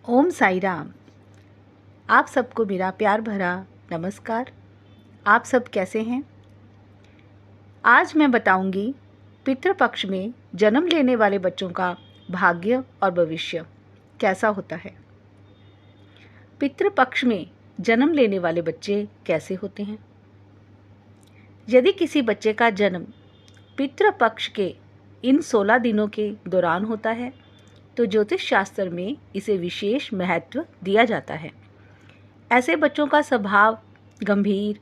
ओम साई राम। आप सबको मेरा प्यार भरा नमस्कार। आप सब कैसे हैं? आज मैं बताऊंगी पितृपक्ष में जन्म लेने वाले बच्चों का भाग्य और भविष्य कैसा होता है। पितृपक्ष में जन्म लेने वाले बच्चे कैसे होते हैं? यदि किसी बच्चे का जन्म पितृपक्ष के इन 16 दिनों के दौरान होता है तो ज्योतिष शास्त्र में इसे विशेष महत्व दिया जाता है। ऐसे बच्चों का स्वभाव गंभीर,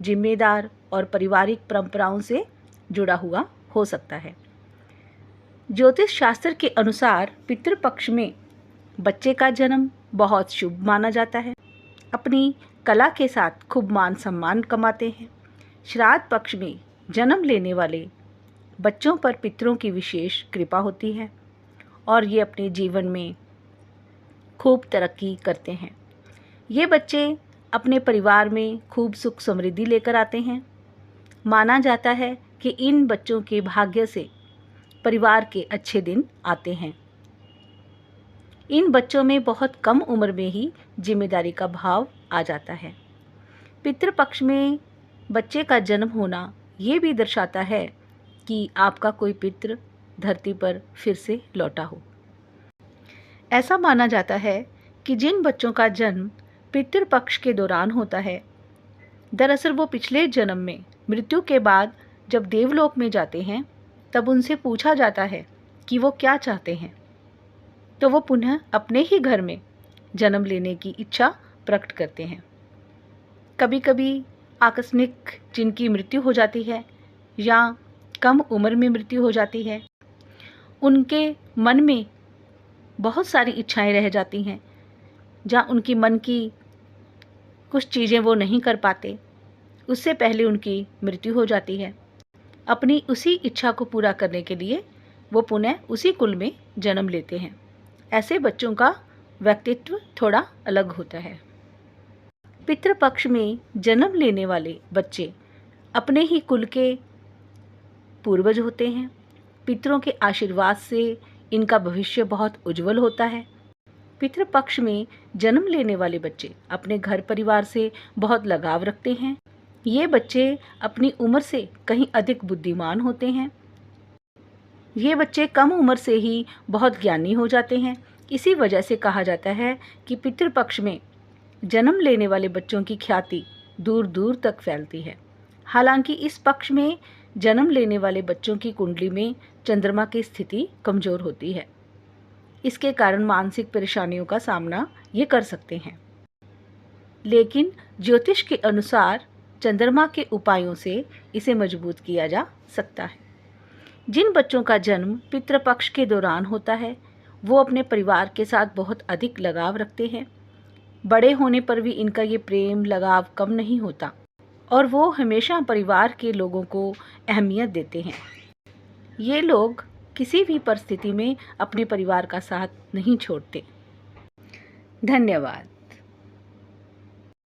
जिम्मेदार और पारिवारिक परंपराओं से जुड़ा हुआ हो सकता है। ज्योतिष शास्त्र के अनुसार पितृपक्ष में बच्चे का जन्म बहुत शुभ माना जाता है। अपनी कला के साथ खूब मान सम्मान कमाते हैं। श्राद्ध पक्ष में जन्म लेने वाले बच्चों पर पितरों की विशेष कृपा होती है और ये अपने जीवन में खूब तरक्की करते हैं। ये बच्चे अपने परिवार में खूब सुख समृद्धि लेकर आते हैं। माना जाता है कि इन बच्चों के भाग्य से परिवार के अच्छे दिन आते हैं। इन बच्चों में बहुत कम उम्र में ही जिम्मेदारी का भाव आ जाता है। पितृपक्ष में बच्चे का जन्म होना ये भी दर्शाता है कि आपका कोई पितृ धरती पर फिर से लौटा हो। ऐसा माना जाता है कि जिन बच्चों का जन्म पितृपक्ष के दौरान होता है, दरअसल वो पिछले जन्म में मृत्यु के बाद जब देवलोक में जाते हैं तब उनसे पूछा जाता है कि वो क्या चाहते हैं, तो वो पुनः अपने ही घर में जन्म लेने की इच्छा प्रकट करते हैं। कभी कभी आकस्मिक जिनकी मृत्यु हो जाती है या कम उम्र में मृत्यु हो जाती है, उनके मन में बहुत सारी इच्छाएं रह जाती हैं, जहाँ उनकी मन की कुछ चीज़ें वो नहीं कर पाते, उससे पहले उनकी मृत्यु हो जाती है। अपनी उसी इच्छा को पूरा करने के लिए वो पुनः उसी कुल में जन्म लेते हैं। ऐसे बच्चों का व्यक्तित्व थोड़ा अलग होता है। पितृपक्ष में जन्म लेने वाले बच्चे अपने ही कुल के पूर्वज होते हैं। पितरों के आशीर्वाद से इनका भविष्य बहुत उज्जवल होता है। पितृपक्ष में जन्म लेने वाले बच्चे अपने घर परिवार से बहुत लगाव रखते हैं। ये बच्चे अपनी उम्र से कहीं अधिक बुद्धिमान होते हैं। ये बच्चे कम उम्र से ही बहुत ज्ञानी हो जाते हैं। इसी वजह से कहा जाता है कि पितृपक्ष में जन्म लेने वाले बच्चों की ख्याति दूर दूर तक फैलती है। हालांकि इस पक्ष में जन्म लेने वाले बच्चों की कुंडली में चंद्रमा की स्थिति कमजोर होती है। इसके कारण मानसिक परेशानियों का सामना ये कर सकते हैं। लेकिन ज्योतिष के अनुसार चंद्रमा के उपायों से इसे मजबूत किया जा सकता है। जिन बच्चों का जन्म पितृपक्ष के दौरान होता है वो अपने परिवार के साथ बहुत अधिक लगाव रखते हैं। बड़े होने पर भी इनका ये प्रेम लगाव कम नहीं होता और वो हमेशा परिवार के लोगों को अहमियत देते हैं। ये लोग किसी भी परिस्थिति में अपने परिवार का साथ नहीं छोड़ते। धन्यवाद।